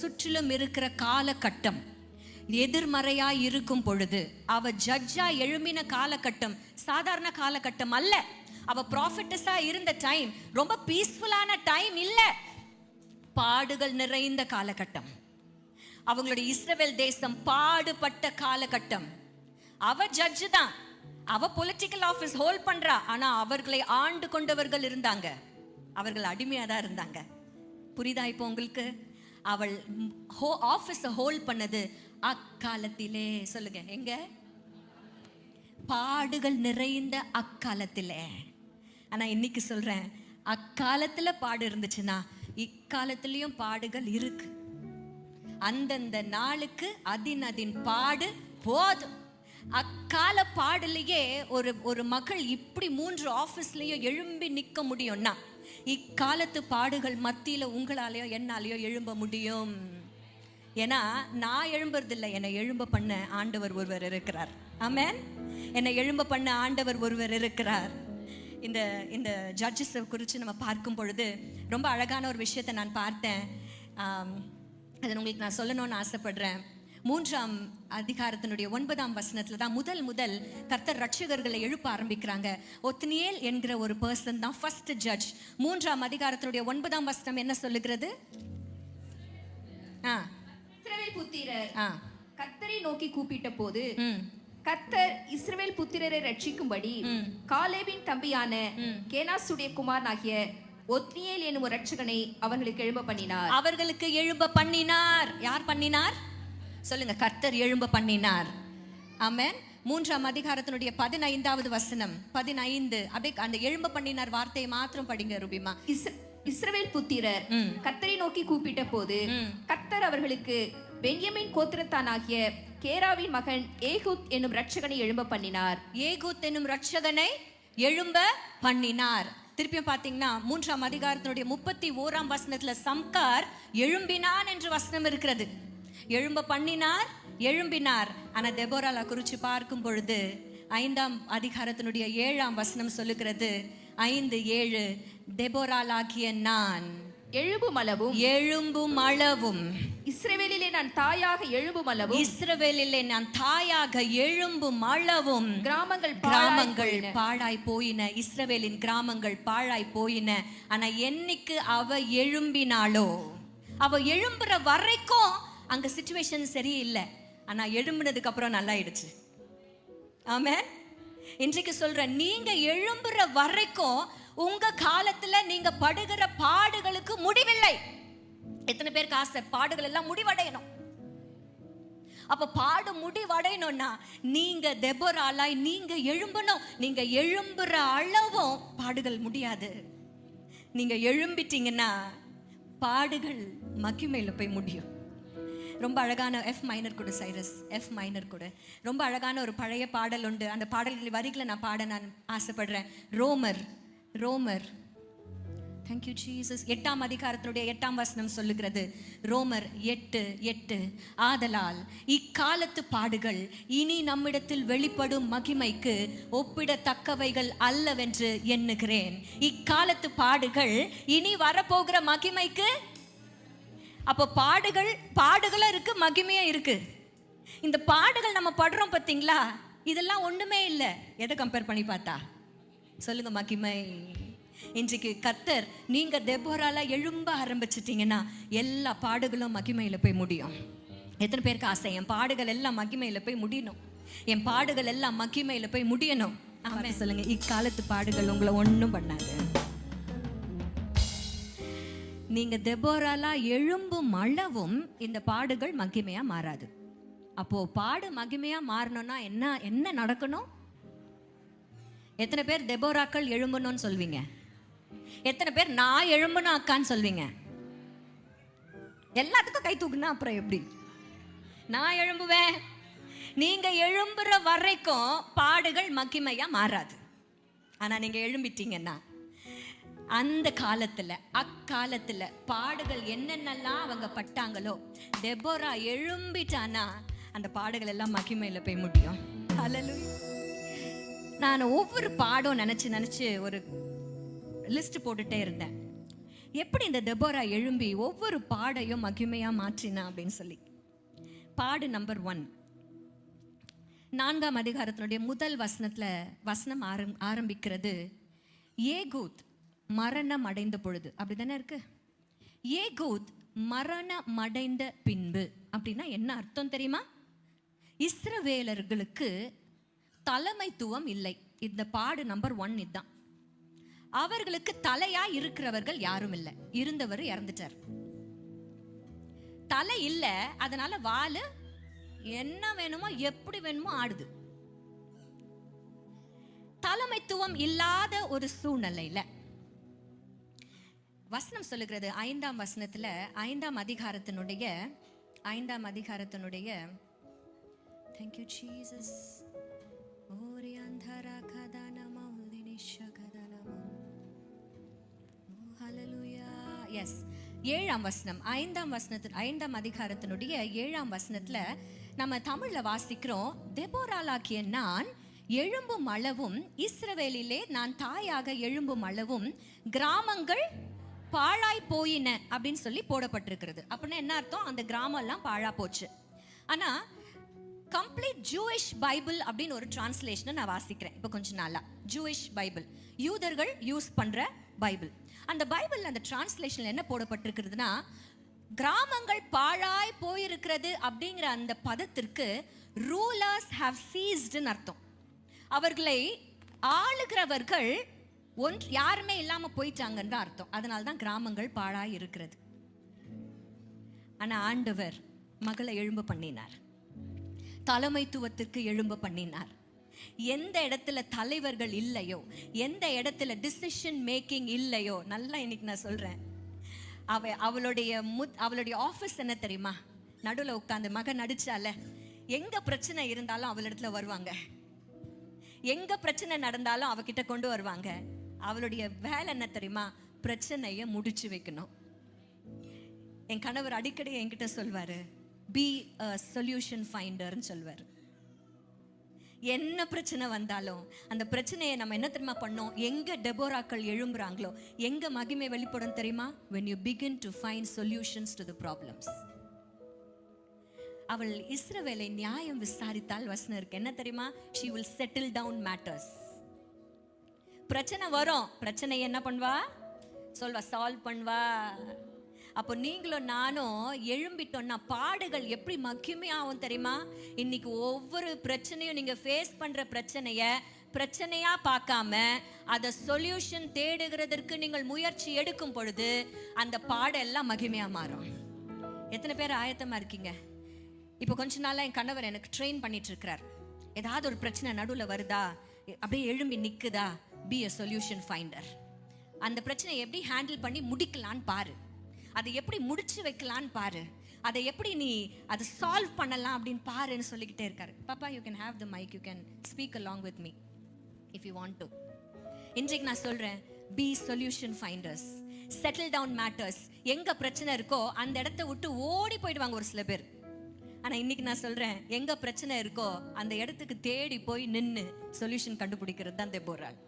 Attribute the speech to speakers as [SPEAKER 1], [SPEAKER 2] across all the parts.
[SPEAKER 1] சுற்றிலும் இருக்கிற காலகட்டம் எதிர்மறையா இருக்கும் பொழுது, அவ ஜட்ஜா எழும்பின காலகட்டம் சாதாரண காலகட்டம் அல்ல. அவ ப்ராஃபிட்டஸா இருந்த டைம் ரொம்ப பீஸ்ஃபுல்லான டைம் இல்ல, பாடுகள் நிறைந்த காலகட்டம். அவங்களுடைய இஸ்ரவேல் தேசம் பாடுபட்ட காலகட்டம். அவ ஜட்ஜு தான், அவ பொலிட்டிக்கல் ஆபீஸ் ஹோல்ட் பண்றா. ஆனா அவர்களை ஆண்டு கொண்டவர்கள் இருந்தாங்க, அவர்கள் அடிமையா தான் இருந்தாங்க. புரியுதா இப்போ உங்களுக்கு? அவள் ஆபீஸ ஹோல்ட் பண்ணது அக்காலத்திலே. சொல்லுங்க, எங்க? பாடுகள் நிறைந்த அக்காலத்திலே. ஆனா இன்னைக்கு சொல்றேன், அக்காலத்துல பாடு இருந்துச்சுன்னா இக்காலத்திலயும் பாடுகள் இருக்கு. அந்தந்த நாளுக்கு அதின் பாடு போதும். அக்கால பாடலையே ஒரு மகள் இப்படி 3 ஆபீஸ்லயும் எழும்பி நிக்க முடியும்னா, இக்காலத்து பாடுகள் மத்தியில உங்களாலேயோ என்னாலேயோ எழும்ப முடியும். ஏன்னா நான் எழும்புறதில்லை, என்னை எழும்ப பண்ண ஆண்டவர் ஒருவர் இருக்கிறார். ஆமென். என்னை எழும்ப பண்ண ஆண்டவர் ஒருவர் இருக்கிறார். இந்த இந்த ஜட்ஜஸை குறித்து நம்ம பார்க்கும் பொழுது ரொம்ப அழகான ஒரு விஷயத்தை நான் பார்த்தேன். அதை உங்களுக்கு நான் சொல்லணும்னு ஆசைப்படுறேன். 3ஆம் அதிகாரத்தினுடைய 9ஆம் வசனத்துல தான் முதல் கர்த்தர் ரட்சகர்களை எழுப்ப ஆரம்பிக்கிறாங்க. ஒத்னியேல் என்கிற ஒரு பர்சன் தான் ஃபர்ஸ்ட் ஜட்ஜ். 3ஆம் அதிகாரத்தினுடைய 9ஆம் வசனம் என்ன சொல்லுகிறது?
[SPEAKER 2] இஸ்ரவேல் புத்திரர் கர்த்தரை நோக்கி கூப்பிட்ட போது கர்த்தர் இஸ்ரவேல் புத்திரரை ரட்சிக்கும்படி காலேபின் தம்பியான கேனாசுடைய குமாரனாகிய ஒத்னியேல் என்னும் ரட்சகனை அவர்களுக்கு எழும்ப பண்ணினார்.
[SPEAKER 1] அவர்களுக்கு எழும்ப பண்ணினார். யார் பண்ணினார்? சொல்லுங்க, கர்த்தர் எழும்ப பண்ணினார். ஆமென். 3ஆம் அதிகாரத்தினுடைய 15வது வசனம் 15. அப்படியே அந்த எழும்ப பண்ணினார் வார்த்தையை மாத்திரம் படிங்க ரூபிமா.
[SPEAKER 2] இஸ்ரவேல் புத்திரர் கர்த்தரை நோக்கி கூப்பிட்ட போது கர்த்தர் அவர்களுக்கு பென்யமீன் கோத்திரத்தானாகிய கேராவின் மகன் ஏகூத் என்னும் ரட்சகனை எழும்ப பண்ணினார்.
[SPEAKER 1] ஏகூத் என்னும் ரட்சகனை எழும்ப பண்ணினார். திருப்பியும் பாத்தீங்கன்னா 3ஆம் அதிகாரத்தினுடைய 31ஆம் வசனத்துல சம்கார் எழும்பினான் என்று வசனம் இருக்கிறது. எழும்ப பண்ணினார், எழும்பினார். ஆனா தெபோராளை குறித்து பார்க்கும் பொழுது 5ஆம் அதிகாரத்தினுடைய 7ஆம் வசனம் சொல்லுகிறது, 5:7, தெபோராளாகிய நான்
[SPEAKER 2] எழும்பும் அளவும் இஸ்ரவேலிலே நான் தாயாக எழும்பும் அளவும்
[SPEAKER 1] இஸ்ரவேலிலே நான் தாயாக எழும்பும் அளவும் கிராமங்கள் பாழாய் போயின. இஸ்ரவேலின் கிராமங்கள் பாழாய் போயின. ஆனா என்னைக்கு அவ எழும்பினாளோ, அவ எழும்புற வரைக்கும் அங்க சிச்சுவேஷன் சரியில்லை. ஆனா எழும்பினதுக்கு அப்புறம் நல்லா ஆயிடுச்சு. ஆமென். இன்றைக்கு சொல்றேன், நீங்க எழும்புற வரைக்கும் உங்க காலத்துல நீங்க படுகிற பாடுகளுக்கு முடிவில்லை. எத்தனை பேருக்கு ஆசை பாடுகள் எல்லாம் முடிவடையணும்? அப்ப பாடு முடிவடையணும்னா நீங்க தெபோராளாய் நீங்க எழும்பணும். நீங்க எழும்புற அளவும் பாடுகள் முடியாது. நீங்க எழும்பிட்டீங்கன்னா பாடுகள் மகிமையில போய் முடியும். ரொம்ப அழகான F மைனர் கொடு சைரஸ், F மைனர் கொடு. ரொம்ப அழகான ஒரு பழைய பாடல் உண்டு. அந்த பாடல்கள் வரிகளை நான் பாட நான் ஆசைப்படுறேன். ரோமர் தேங்க்யூ ஜீசஸ் 8ஆம் அதிகாரத்தினுடைய 8ஆம் வசனம் சொல்லுகிறது. ரோமர் 8:8, ஆதலால் இக்காலத்து பாடுகள் இனி நம்மிடத்தில் வெளிப்படும் மகிமைக்கு ஒப்பிடத்தக்கவைகள் அல்லவென்று எண்ணுகிறேன். இக்காலத்து பாடுகள் இனி வரப்போகிற மகிமைக்கு. அப்போ பாடுகளும் இருக்கு, மகிமையும் இருக்கு. இந்த பாடுகள் நம்ம படுறோம் பார்த்தீங்களா, இதெல்லாம் ஒண்ணுமே இல்லை. எதை கம்பேர் பண்ணி பார்த்தா சொல்லுங்க, மகிமை. இன்றைக்கு கர்த்தர் நீங்க தெபோரால எழும்ப ஆரம்பிச்சிட்டீங்கன்னா எல்லா பாடுகளும் மகிமையில போய் முடியும். எத்தனை பேருக்கு ஆசை என் பாடுகள் எல்லாம் மகிமையில போய் முடியணும், என் பாடுகள் எல்லாம் மகிமையில போய் முடியணும்? ஆமென் சொல்லுங்க. இக்காலத்து பாடுகள் உங்களை ஒன்றும் பண்ணாது. நீங்க தெபோராலா எழும்பும் அளவும் இந்த பாடுகள் மகிமையா மாறாது. அப்போ பாடு மகிமையா மாறணும்னா என்ன நடக்கணும்? எத்தனை பேர் தெபோராக்கள் எழும்பணும்னு சொல்வீங்க? எத்தனை பேர் நான் எழும்பணும் அக்கான்னு சொல்வீங்க? எல்லாத்துக்கும் கை தூக்குனா அப்புறம் எப்படி? நான் எழும்புவேன். நீங்க எழும்புற வரைக்கும் பாடுகள் மகிமையா மாறாது. ஆனா நீங்க எழும்பிட்டீங்கன்னா அந்த காலத்துல அக்காலத்துல பாடுகள் என்னென்னலாம் அவங்க பட்டாங்களோ, தெபோரா எழும்பிட்டானா அந்த பாடுகள் எல்லாம் மகிமையில போய் முடியும். ஹல்லேலூயா. நான் ஒவ்வொரு பாடம் நினைச்சு ஒரு லிஸ்ட் போட்டுட்டே இருந்தேன். எப்படி இந்த தெபோரா எழும்பி ஒவ்வொரு பாடையும் மகிமையா மாற்றினா அப்படின்னு சொல்லி. பாடு நம்பர் 1, 4ஆம் அதிகாரத்தினுடைய முதல் வசனம் ஆரம்பிக்கிறது, ஏகூத் மரணம் அடைந்த பொழுது. அப்படிதானே இருக்கு. ஏகூத் மரணம் அடைந்த பின்பு அப்படின்னா என்ன அர்த்தம் தெரியுமா? இஸ்ரவேலர்களுக்கு தலைமைத்துவம் இல்லை. இந்த பாடு நம்பர் 1 இதுதான். அவர்களுக்கு தலையா இருக்கிறவர்கள் யாரும் இல்லை. இருந்தவர் இறந்துட்டார். தலை இல்ல, அதனால வாலு என்ன வேணுமோ எப்படி வேணுமோ ஆடுது. தலைமைத்துவம் இல்லாத ஒரு சூழ்நிலையில வசனம் சொல்லுகிறது 5ஆம் வசனத்துல 5ஆம் அதிகாரத்தினுடைய thank you jesus oriandhara kadana maudinisha kadana hallelujah. yes, 7ஆம் வசனம் 5ஆம் அதிகாரத்தினுடைய 7ஆம் வசனத்துல நம்ம தமிழ்ல வாசிக்கிறோம், தெபோராளாகிய நான் எழும்பும் அளவும் இஸ்ரவேலிலே நான் தாயாக எழும்பும் அளவும் கிராமங்கள் பாழாய் போயின அப்படின்னு சொல்லி போடப்பட்டிருக்கிறது. அப்படின்னா என்ன அர்த்தம்? அந்த கிராமம் எல்லாம் பாழா போச்சு. ஆனா கம்ப்ளீட் ஜூயிஷ் பைபிள் அப்படின்னு ஒரு டிரான்ஸ்லேஷனை நான் வாசிக்கிறேன் இப்போ கொஞ்ச நாளா. ஜூயிஷ் பைபிள், யூதர்கள் யூஸ் பண்ற பைபிள். அந்த பைபிள் அந்த டிரான்ஸ்லேஷன்ல என்ன போடப்பட்டிருக்கிறதுனா, கிராமங்கள் பாழாய் போயிருக்கிறது அப்படிங்கிற அந்த பதத்திற்கு ரூலர்ஸ் ஹேவ் சீஸ்டுன்னு அர்த்தம். அவர்களை ஆளுகிறவர்கள் யாருமே இல்லாம போயிட்டாங்கன்ற அர்த்தம். அதனால தான் கிராமங்கள் பாழாய் இருக்கிறது. ஆனா ஆண்டவர் மகளை எழும்ப பண்ணினார், தலைமைத்துவத்திற்கு எழும்ப பண்ணினார். எந்த இடத்துல தலைவர்கள் இல்லையோ, எந்த இடத்துல டிசிஷன் மேக்கிங் இல்லையோ, நல்லா இன்னைக்கு நான் சொல்றேன், அவளுடைய ஆஃபீஸ் என்ன தெரியுமா? நடுவில் உட்காந்து மகன் நடிச்சால, எங்க பிரச்சனை இருந்தாலும் அவள் இடத்துல வருவாங்க, எங்க பிரச்சனை நடந்தாலும் அவகிட்ட கொண்டு வருவாங்க. அவளுடைய வேலை என்ன தெரியுமா? பிரச்சனையை முடிச்சு வைக்கணும். என் கணவர் அடிக்கடி என்கிட்ட சொல்வாரு, பி அ சொல்யூஷன் ஃபைண்டர்னு சொல்வார். என்ன பிரச்சனை வந்தாலும் அந்த பிரச்சனையை நம்ம என்ன தெரியுமா பண்ணோம்? எங்க டெபோராக்கள் எழும்புறாங்களோ, எங்க மகிமை வெளிப்படும் தெரியுமா? when you begin to find solutions to the problems. அவள் இஸ்ரவேலை நியாயம் விசாரித்தால் வசனம் இருக்கு என்ன தெரியுமா? she will settle down matters. பிரச்சனை வரும், பிரச்சனை என்ன பண்ணுவா? சொல்வா, சால்வ் பண்ணுவா. அப்போ நீங்களும் நானும் எழும்பிட்டோம்னா பாடுகள் எப்படி மகிமையாகும் தெரியுமா? இன்னைக்கு ஒவ்வொரு பிரச்சனையும் நீங்க ஃபேஸ் பண்ற பிரச்சனையா பார்க்காம அதை சொல்யூஷன் தேடுகிறதற்கு நீங்கள் முயற்சி எடுக்கும் பொழுது அந்த பாடெல்லாம் மகிமையா மாறும். எத்தனை பேர் ஆயத்தமா இருக்கீங்க? இப்போ கொஞ்ச நாளா என் கணவர் எனக்கு ட்ரெயின் பண்ணிட்டு இருக்கிறார். ஏதாவது ஒரு பிரச்சனை நடுவில் வருதா, அப்படியே எழும்பி நிக்குதா, பி a சொல்யூஷன் ஃபைண்டர். அந்த பிரச்சனையை எப்படி ஹேண்டில் பண்ணி முடிக்கலான்னு பாரு, அதை எப்படி முடிச்சு வைக்கலான்னு பாரு, அதை எப்படி நீ அதை சால்வ் பண்ணலாம் அப்படின்னு பாருன்னு சொல்லிக்கிட்டே இருக்காரு. பாப்பா, you can have the mic, you can speak along with me if you want to. இன்றைக்கு நான் சொல்றேன், be solution finders, settle down matters. எங்க பிரச்சனை இருக்கோ அந்த இடத்த விட்டு ஓடி போயிடுவாங்க ஒரு சில பேர். ஆனா இன்னைக்கு நான் சொல்றேன், எங்க பிரச்சனை இருக்கோ அந்த இடத்துக்கு தேடி போய் நின்னு சொல்யூஷன் கண்டுபிடிக்கிறது தான் தெபோராள்.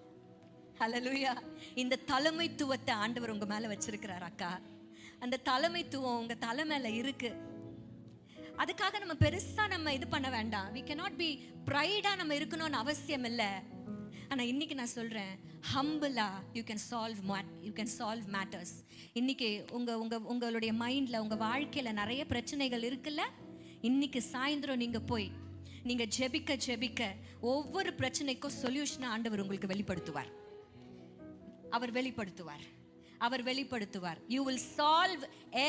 [SPEAKER 1] ஹல்லேலூயா. இந்த தலைமைத்துவத்தை ஆண்டவர் உங்க மேல வச்சிருக்கிறார் அக்கா. அந்த தலைமைத்துவம் உங்க தலை மேல இருக்கு. அதுக்காக நம்ம பெருசா நம்ம இது பண்ண வேண்டாம். we cannot be pride-ஆ நம்ம இருக்கணும்னு அவசியம் இல்லை. ஆனா இன்னைக்கு நான் சொல்றேன், ஹம்பிளா you can solve matters. இன்னைக்கு உங்களுடைய மைண்ட்ல, உங்க வாழ்க்கையில நிறைய பிரச்சனைகள் இருக்குல்ல, இன்னைக்கு சாயந்தரம் நீங்க ஜெபிக்க ஒவ்வொரு பிரச்சனைக்கும் சொல்யூஷனை ஆண்டவர் உங்களுக்கு வெளிப்படுத்துவார். அவர் வெளிப்படுத்துவார். you will solve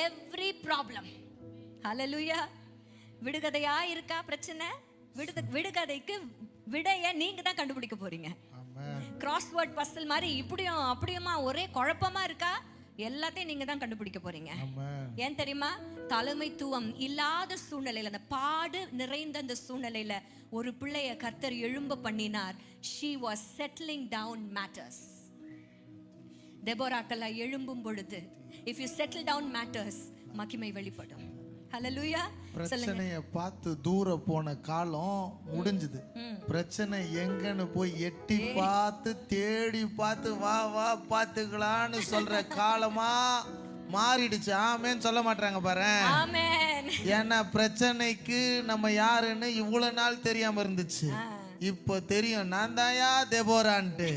[SPEAKER 1] every problem. hallelujah. விடுகதையா இருக்கா பிரச்சனை? விடுகதைக்கு விடைய நீங்க தான் கண்டுபிடிக்க போறீங்க. கிராஸ்வேர்ட் பசில் மாதிரி இப்படியும் அப்படியுமா ஒரே குழப்பமா இருக்கா? எல்லாத்தையும் நீங்க தான் கண்டுபிடிக்க போறீங்க. ஏன் தெரியுமா? தலைமைத்துவம் இல்லாத சூழ்நிலையில, அந்த பாடு நிறைந்த அந்த சூழ்நிலையில ஒரு பிள்ளைய கர்த்தர் எழும்ப பண்ணினார். she was settling down matters. தெபோராக்கள் எழும்பும் பொழுது, if you settle down matters, மகிமை வெளிப்படும். ஹalleluya.
[SPEAKER 3] பிரச்சனைய பார்த்து தூர போன காலம் முடிஞ்சது. பிரச்சனை எங்கன்னு போய் எட்டி பார்த்து தேடி பார்த்து வா வா பார்த்துக்கலான்னு சொல்ற காலமா மாறிடுச்சு. ஆமேன்னு சொல்ல மாட்டாங்க பாரு.
[SPEAKER 1] ஆமென்.
[SPEAKER 3] ஏன்னா பிரச்சனைக்கு நம்ம யாருன்னு இவ்வளவு நாள் தெரியாம இருந்துச்சு. இப்போ தெரியும் நான் தாயா தெபோரான்ட்டு.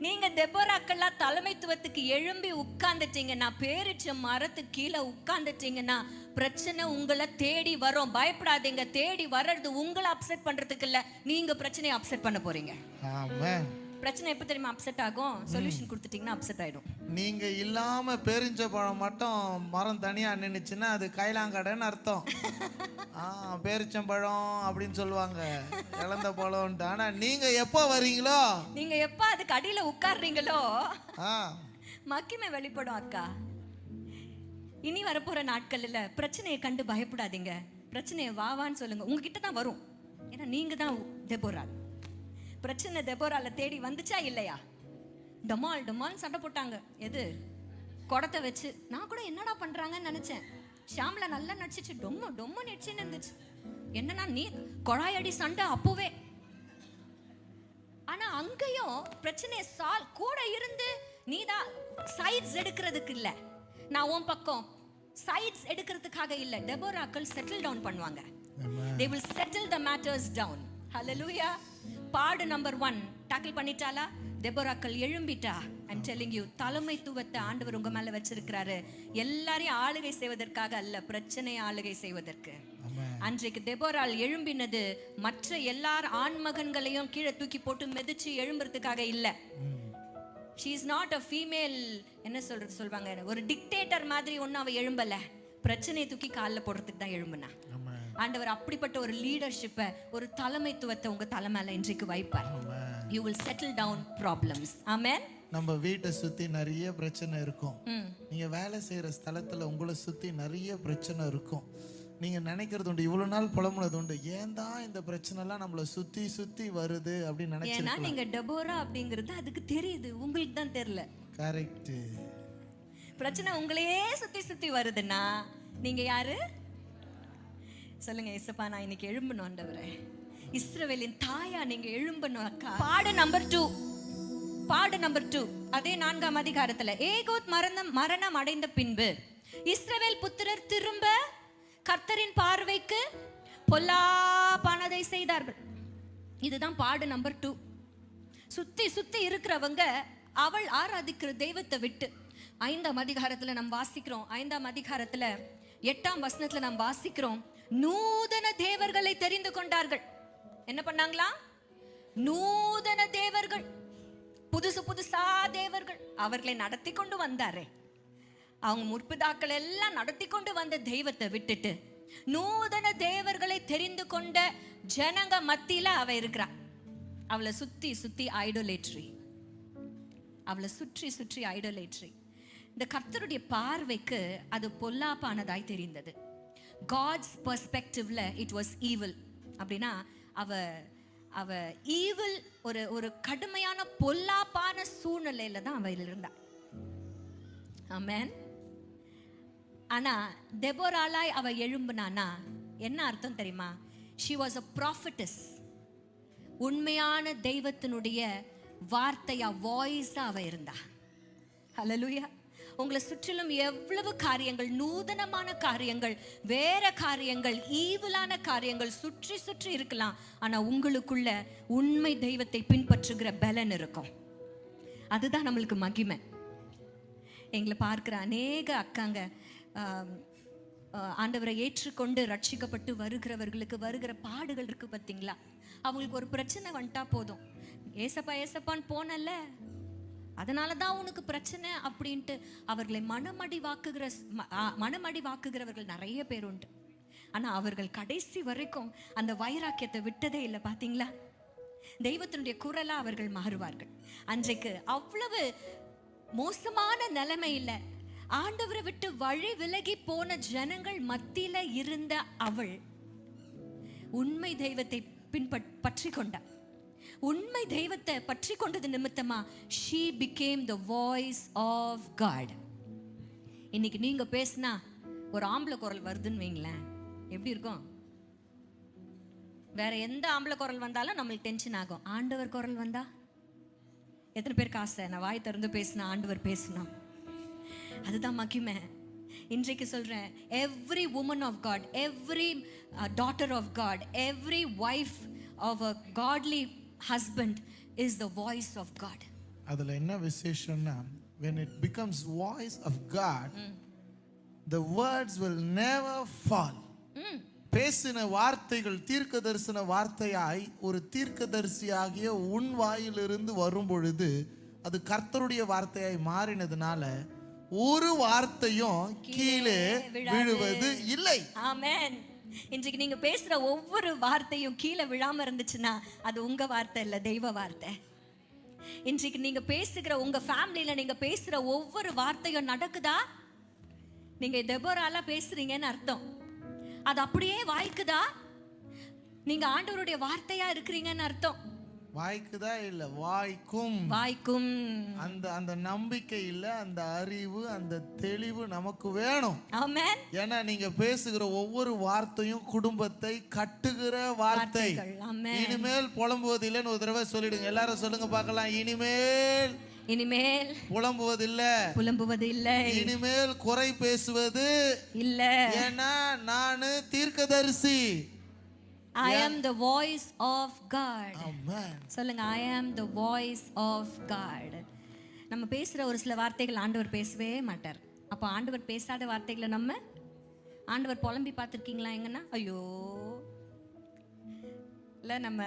[SPEAKER 1] நீங்க தெபோராக்கெல்லாம் தலைமைத்துவத்துக்கு எழும்பி உட்கார்ந்துட்டீங்கன்னா, பேரிச்ச மரத்துக்கு கீழே உட்கார்ந்துட்டீங்கன்னா பிரச்சனை உங்களை தேடி வரும். பயப்படாதீங்க. தேடி வர்றது உங்களை அப்செட் பண்றதுக்கு இல்ல, நீங்க பிரச்சனையை அப்செட் பண்ண போறீங்க.
[SPEAKER 3] ஆமென்.
[SPEAKER 1] பிரச்சனை எப்ப தெரியுமா அப்செட் ஆகும்? சொல்யூஷன் கொடுத்துட்டீங்கன்னா அப்செட் ஆயிடும்.
[SPEAKER 3] நீங்க இல்லாம பேரிஞ்ச பழம் மட்டும் மரம் தனியா நின்னுச்சுன்னா அது கைலாங்கடைன்னு அர்த்தம். பேரிச்சம்பழம் அப்படின்னு சொல்லுவாங்க, இழந்த பழம்ட்டு. ஆனா நீங்க எப்போ வரீங்களோ,
[SPEAKER 1] நீங்க எப்ப அதுக்கு அடியில உட்கார்றீங்களோ மகிமை வெளிப்படும். அக்கா, இனி வரப்போற நாட்கள்ல பிரச்சனையை கண்டு பயப்படாதீங்க. பிரச்சனையை வாவான்னு சொல்லுங்க, உங்ககிட்ட தான் வரும். ஏன்னா நீங்க தான் தெபோராள். பிரச்சனை தெபோரால தேடி வந்துச்சா இல்லையா? டமால் டமால் சண்டை போட்டாங்க. எது? குடத்தை வச்சு. நான் கூட என்னடா பண்றாங்கன்னு நினைச்சேன். ஷாம்ல நல்லா நடிச்சிச்சு, டொம்மு டொம்மு நடிச்சுன்னு இருந்துச்சு. என்னன்னா நீ கொழாயடி சண்டை அப்போவே. ஆனா அங்கேயும் பிரச்சனையை கூட இருந்து நீதான் சைட்ஸ் எடுக்கிறதுக்கு இல்ல, நான் உன் பக்கம் சைட்ஸ் எடுக்கிறதுக்காக இல்ல. டெபோராக்கள் செட்டில் டவுன் பண்ணுவாங்க. they will settle the matters down. hallelujah. பாடு நம்பர் 1 டாக்கிள் பண்ணிட்டாளா? தெபோராக்கள் எழும்பிட்டா. I'm telling you, தலைமைத்துவத்தை ஆண்டவர் உங்க மேல வச்சிருக்கிறாரு. எல்லாரையும் ஆளுகை செய்வதற்காக அல்ல, பிரச்சனையை ஆளுகை செய்வதற்கு. அன்றைக்கு தெபோராள் எழும்பினது மற்ற எல்லார் ஆண் மகன்களையும் கீழே தூக்கி போட்டு மிதிச்சு எழும்புறதுக்காக இல்ல. she is not a female, என்ன சொல்வாங்க, ஒரு டிக்டேட்டர் மாதிரி ஒன்னும் அவ எழும்பல. பிரச்சனையை தூக்கி காலில் போடுறதுக்கு தான் எழும்புனா. ஆண்டவர் அப்படிப்பட்ட ஒரு லீடர்ஷிப்பை, ஒரு தலைமைத்துவத்தை உங்க தலைமையில இன்றைக்கு வைப்பார். you will settle down problems. amen.
[SPEAKER 3] நம்ம வீட்டை சுத்தி நிறைய பிரச்சனை இருக்கும். நீங்க வேலை செய்யற ஸ்தலத்துல உங்களை சுத்தி நிறைய பிரச்சனை இருக்கும். நீங்க நினைக்கிறது உண்டு, இவ்வளவு நாள் புலம்புனது உண்டு, ஏன் தான் இந்த பிரச்சனை எல்லாம் நம்மள சுத்தி சுத்தி வருது அப்படின்னு நினைச்சிருக்கலாம்.
[SPEAKER 1] ஏன்னா நீங்க டெபோரா அப்படிங்கிறது அதுக்கு தெரியுது, உங்களுக்கு தான் தெரியல.
[SPEAKER 3] கரெக்ட்.
[SPEAKER 1] பிரச்சனை உங்களையே சுத்தி சுத்தி வருதுன்னா நீங்க யாரு சொல்லுங்க? இயேசுப்பா, நான் இன்னைக்கு எழும்பணும் ஆண்டவரே. இஸ்ரவேலின் தாயா நீங்க எழும்பணும் அக்கா. பாடு நம்பர் 2, பாடு நம்பர் 2 அதே 4ஆம் அதிகாரத்துல. ஏகோத் மரணம் அடைந்த பின்பு இஸ்ரவேல் புத்திரர் திரும்ப கர்த்தரின் பார்வைக்கு பொல்லாப்பானதை செய்தார்கள். இதுதான் பாடு நம்பர் 2. சுத்தி சுத்தி இருக்கிறவங்க அவள் ஆராதிக்கிற தெய்வத்தை விட்டு 5ஆம் அதிகாரத்துல நாம் வாசிக்கிறோம். 5ஆம் அதிகாரத்துல 8ஆம் வசனத்துல நாம் வாசிக்கிறோம், நூதன தேவர்களை தெரிந்து கொண்டார்கள். என்ன பண்ணாங்களா? நூதன தேவர்கள், புதுசு புதுசா தேவர்கள். அவர்களை நடத்தி கொண்டு வந்தாரே, அவங்க முற்பிதாக்கள் எல்லாம் நடத்தி கொண்டு வந்த தெய்வத்தை விட்டுட்டு நூதன தேவர்களை தெரிந்து கொண்ட ஜனங்க மத்தியில அவ இருக்கிறா. அவளை சுத்தி சுத்தி ஐடோலேட்ரி, அவளை சுற்றி சுற்றி ஐடோலேட்ரி. இந்த கர்த்தருடைய பார்வைக்கு அது பொல்லாப்பானதாய் தெரிந்தது. God's perspectiveல it was evil. அப்படின்னா அவ ஈவில், ஒரு கடுமையான பொல்லாப்பான சூழ்நிலையில தான் அவ இருந்தா. ஆமென். ஆனா தெபோராளாய் அவ எழும்புனானா என்ன அர்த்தம் தெரியுமா? she was a prophetess. உண்மையான தெய்வத்தினுடைய வார்த்தையா, வாய்ஸா அவ இருந்தா. ஹல்லேலூயா. உங்களை சுற்றிலும் எவ்வளவு காரியங்கள், நூதனமான காரியங்கள், வேற காரியங்கள், ஈவிலான காரியங்கள் சுற்றி சுற்றி இருக்கலாம். ஆனா உங்களுக்குள்ள உண்மை தெய்வத்தை பின்பற்றுகிற பலன் இருக்கும். அதுதான் நம்மளுக்கு மகிமை. எங்களை பார்க்கிற அநேக அக்காங்க ஆண்டவரை ஏற்றுக்கொண்டு ரட்சிக்கப்பட்டு வருகிறவர்களுக்கு வருகிற பாடுகள் இருக்கு பார்த்தீங்களா? அவங்களுக்கு ஒரு பிரச்சனை வந்துட்டா போதும், ஏசப்பா ஏசப்பான்னு போனல, அதனால தான் உனக்கு பிரச்சனை அப்படின்ட்டு அவர்களை மனமடி வாக்குகிறவர்கள் நிறைய பேர் உண்டு. ஆனா அவர்கள் கடைசி வரைக்கும் அந்த வைராக்கியத்தை விட்டதே இல்லை. பாத்தீங்களா? தெய்வத்தினுடைய குரலா அவர்கள் மாறுவார்கள். அன்றைக்கு அவ்வளவு மோசமான நிலைமை இல்லை. ஆண்டவரை விட்டு வழி விலகி போன ஜனங்கள் மத்தியில இருந்த அவள் உண்மை தெய்வத்தை பற்றி கொண்டாள். உண்மை தெய்வத்தை பற்றி கொண்டது நிமித்தமா she became the voice of God. இன்னைக்கு நீங்க பேசினா ஒரு ஆம்பளை குரல் வருதுன்னு வைங்களேன், எப்படி இருக்கும்? வேற எந்த ஆம்பளை குரல் வந்தாலும் நம்மளுக்கு டென்ஷன் ஆகும். ஆண்டவர் குரல் வந்தா எத்தனை பேருக்கு ஆசை நான் வாய் திறந்து பேசினா ஆண்டவர் பேசணும்? அதுதான் மகிமை. இன்றைக்கு சொல்றேன், every woman of God, every daughter of God, every wife of a godly husband is the voice of God.
[SPEAKER 3] அதுல என்ன விசேஷம்னா, when it becomes voice of God, the words will never fall. பேசின வார்த்தைகள் தீர்க்க தரிசன வார்த்தையாய் ஒரு தீர்க்கதரிசியாகிய உன் வாயிலிருந்து வரும் பொழுது அது கர்த்தருடைய வார்த்தையாய் மாறினதுனால ஒரு வார்த்தையும் கீழே விழுவது இல்லை.
[SPEAKER 1] ஆமென். இன்றைக்கு நீங்க பேசுற ஒவ்வொரு வார்த்தையும் கீழே விழாம இருந்துச்சுன்னா அது உங்க வார்த்தை இல்ல, தெய்வ வார்த்தை. இன்றைக்கு நீங்க பேசுகிற உங்க ஃபேமிலியில நீங்க பேசுற ஒவ்வொரு வார்த்தையும் நடக்குதா? நீங்க தெபோரால பேசுறீங்கன்னு அர்த்தம். அது அப்படியே வாய்க்குதா? நீங்க ஆண்டவருடைய வார்த்தையா இருக்கிறீங்கன்னு அர்த்தம்.
[SPEAKER 3] வாய்க்குதா இல்ல வாய்க்கும்.
[SPEAKER 1] வாய்க்கும்.
[SPEAKER 3] அந்த நம்பிக்கை இல்ல, அந்த அறிவு, அந்த தெளிவு நமக்கு வேணும்.
[SPEAKER 1] ஆமென்.
[SPEAKER 3] ஏன்னா நீங்க பேசுகிற ஒவ்வொரு வார்த்தையும் குடும்பத்தை கட்டுகிற வார்த்தை. இனிமேல் புலம்புவது இல்லைன்னு ஒரு தடவை சொல்லிடுங்க. எல்லாரும் சொல்லுங்க பார்க்கலாம். இனிமேல் புலம்புவது இல்லை. இனிமேல் குறை பேசுவது இல்ல. ஏன்னா நானு தீர்க்கதரிசி.
[SPEAKER 1] I am the voice of God.
[SPEAKER 3] Amen.
[SPEAKER 1] சொல்லுங்க, I am the voice of God. நம்ம பேசுற ஒரு சில வார்த்தைகள் ஆண்டவர் பேசவே மாட்டார். அப்போ ஆண்டவர் பேசாத வார்த்தைகளை நம்ம ஆண்டவர் புலம்பி பார்த்துருக்கீங்களா எங்கன்னா? ஐயோ இல்லை, நம்ம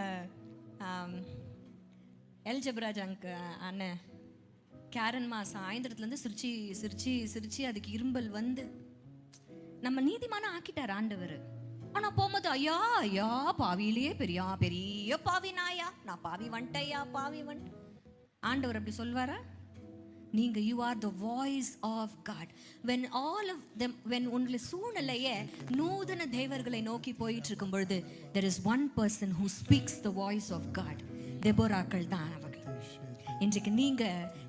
[SPEAKER 1] எல்ஜபராஜ் அண்ணன் கேரன்மா சாயந்தரத்துலேருந்து சிரிச்சு சிரிச்சு சிரிச்சு அதுக்கு இரும்பல் வந்து நம்ம நீதிமான ஆக்கிட்டார் ஆண்டவர். ஆனா போகும்போது ஐயா ஐயா பாவியிலேயே பெரிய பாவி நாயா, நான் பாவி வந்துட்டையா, பாவி வந்துட்டு. ஆண்டவர் அப்படி சொல்வாரா? நீங்க you are the voice of God. when all of them, when உங்களுடைய சூழ்நிலையே நூதன தேவர்களை நோக்கி போயிட்டு இருக்கும் பொழுது there is one person who speaks the voice of God. தெபோராக்கள் தான் அவர்கள். இன்றைக்கு நீங்க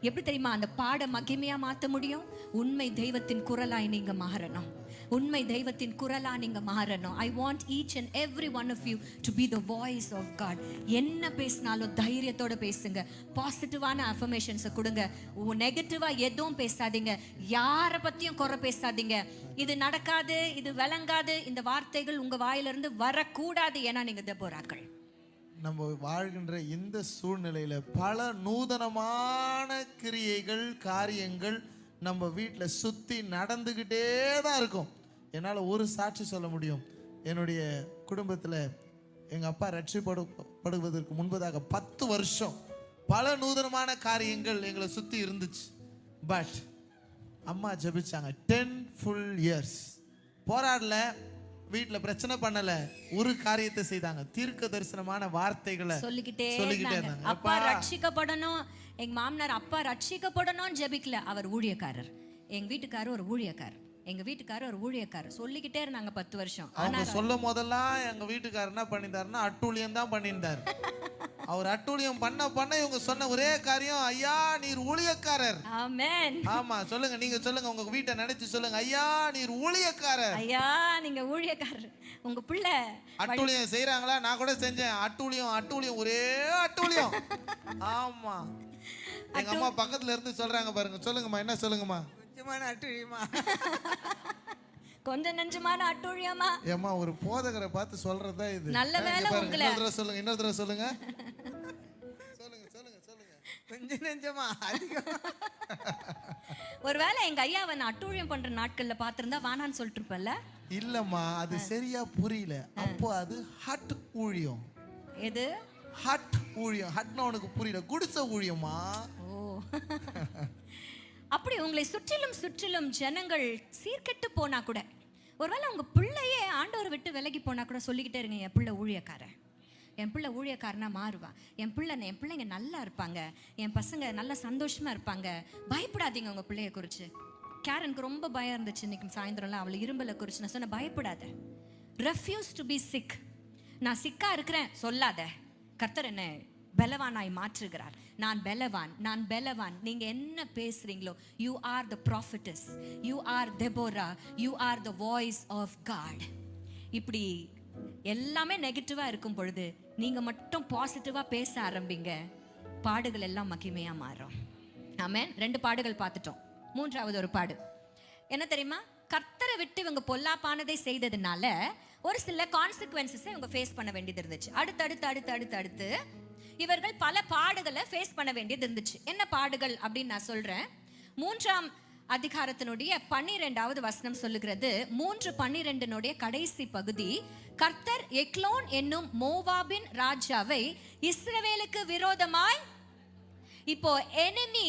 [SPEAKER 1] எப்படி தெரியுமா அந்த பாட மகிமையா மாற்ற முடியும்? உண்மை தெய்வத்தின் குரலாய் நீங்க மாறணும். உண்மை தெய்வத்தின் குரலா நீங்க மாறணும். I want each and every one of you to be the voice of God. என்ன பேசினாலும் தைரியத்தோட பேசுங்க. பாசிட்டிவான அஃபர்மேஷன்ஸை கொடுங்க. நெகட்டிவா எதுவும் பேசாதீங்க. யாரை பத்தியும் குறை பேசாதீங்க. இது நடக்காது, இது விளங்காது, இந்த வார்த்தைகள் உங்க வாயிலிருந்து வரக்கூடாது. ஏன்னா நீங்க தெபோராக்கள்.
[SPEAKER 3] நம்ம வாழ்கின்ற இந்த சூழ்நிலையில பல நூதனமான கிரியைகள் காரியங்கள் நம்ம வீட்டில் சுற்றி நடந்துக்கிட்டே தான் இருக்கும். என்னால் ஒரு சாட்சி சொல்ல முடியும். என்னுடைய குடும்பத்தில் எங்கள் அப்பா ரட்சிப்படுவதற்கு முன்பதாக 10 வருஷம் பல நூதனமான காரியங்கள் எங்களை சுற்றி இருந்துச்சு. பட் அம்மா ஜெபிச்சாங்க 10 full years. போராடல, வீட்டில் பிரச்சனை பண்ணல, ஒரு காரியத்தை செய்தாங்க. தீர்க்க தரிசனமான வார்த்தைகளை சொல்லிக்கிட்டே இருந்தாங்க.
[SPEAKER 1] அப்பா ரட்சிக்கப்படணும். எங்க மாமனார் அப்பா ரட்சிக்கப்படணும்னு ஜெபிக்கல, அவர் ஊழியக்காரர். எங்க வீட்டுக்காரர் ஒரு ஊழியக்காரர், எங்க வீட்டுக்காரர் ஒரு ஊழியக்காரர். சொல்லிக்கிட்டே இருந்தாங்க 10 வருஷம்.
[SPEAKER 3] அவங்க சொல்லும் போதெல்லாம் எங்க வீட்டுக்காரர் என்ன பண்ணியிருந்தாருன்னா அட்டூழியம் தான் பண்ணியிருந்தார். அவர் அட்டூழியம் பண்ண இவங்க சொன்ன ஒரே காரியம், ஐயா நீர் ஊழியக்காரர்.
[SPEAKER 1] ஆமென்.
[SPEAKER 3] ஆமா சொல்லுங்க, நீங்க சொல்லுங்க, உங்க வீட்டை நினைச்சு சொல்லுங்க, ஐயா நீர் ஊழியக்காரர்.
[SPEAKER 1] ஐயா நீங்க ஊழியக்காரர். உங்க பிள்ளை
[SPEAKER 3] அட்டூழியம் செய்யறாங்களா? நான் கூட செஞ்சேன். அட்டூழியம் ஒரே அட்டூழியம். ஆமா, எங்க அம்மா பக்கத்துல இருந்து சொல்றாங்க பாருங்க. சொல்லுங்கம்மா, என்ன சொல்லுங்கம்மா?
[SPEAKER 4] கொஞ்சமான அட்டூழியமா?
[SPEAKER 1] கொஞ்சம் நெஞ்சமான அட்டூழியமா?
[SPEAKER 3] ஏமா ஒரு போதகரை பார்த்து சொல்றதா இது?
[SPEAKER 1] நல்ல வேளை உங்களை
[SPEAKER 3] இன்னொரு தடவை சொல்லுங்க.
[SPEAKER 4] கொஞ்சம் நெஞ்சமா அதிகம்.
[SPEAKER 1] ஒருவேளை எங்க ஐயாவை நான் அட்டூழியம் பண்ற நாட்கள்ல பாத்திருந்தா வானான்னு சொல்லிட்டு இருப்பல்ல?
[SPEAKER 3] இல்லம்மா, அது சரியா புரியல. அப்போ அது ஹட் ஊழியம்.
[SPEAKER 1] எது
[SPEAKER 3] ஹட் ஊழியம்? ஹட்னா உனக்கு புரியல, குடிசை ஊழியமா?
[SPEAKER 1] ஓ அப்படி உங்களை சுற்றிலும் ஜனங்கள் சீர்கெட்டு போனா கூட, ஒருவேளை உங்க பிள்ளையே ஆண்டவரை விட்டு விலகி போனா கூட சொல்லிக்கிட்டே இருங்க, என் பிள்ளை ஊழியக்காரன், என் பிள்ளை ஊழியக்காரனா மாறுவா, என் பிள்ளைங்க நல்லா இருப்பாங்க, என் பசங்க நல்லா சந்தோஷமா இருப்பாங்க. பயப்படாதீங்க உங்க பிள்ளைய குறிச்சு. கேரனுக்கு ரொம்ப பயம் இருந்துச்சு இன்னைக்கு சாயந்தரம்லாம். அவளை இரும்பலை குறிச்சு நான் சொன்னேன், பயப்படாத. Refuse to be sick. நான் சிக்கா இருக்கிறேன் சொல்லாத. கர்த்தர் என்ன பலவானாய் மாற்றுகிறார். நான் பலவான், நான் பலவான். நீங்க என்ன பேசுறீங்களோ, you are the prophets, you are Deborah, you are the voice of God. இப்படி எல்லாமே நெகட்டிவா இருக்கும் பொழுது நீங்க மட்டும் பாசிட்டிவா பேச ஆரம்பிங்க, பாடுகள் எல்லாம் மகிமையா மாறும். ஆமென். 2 பாடுகள் பார்த்துட்டோம். 3வது ஒரு பாடு என்ன தெரியுமா? கர்த்தரை விட்டு இவங்க பொல்லாப்பானதை செய்ததுனால ஒரு சில கான்சிக்வன்சஸை இவங்க ஃபேஸ் பண்ண வேண்டியது இருந்துச்சு. அடுத்து இவர்கள் பல பாடுகளை ஃபேஸ் பண்ண வேண்டியது இருந்துச்சு. என்ன பாடுகள் அப்படின்னு நான் சொல்றேன். 3ஆம் அதிகாரத்தினுடைய 12வது வசனம் சொல்லுகிறது. 3:12 கடைசி பகுதி, கர்த்தர் எக்லோன் என்னும் மோவாபின் ராஜாவை இஸ்ரவேலுக்கு விரோதமாய், இப்போ எனிமி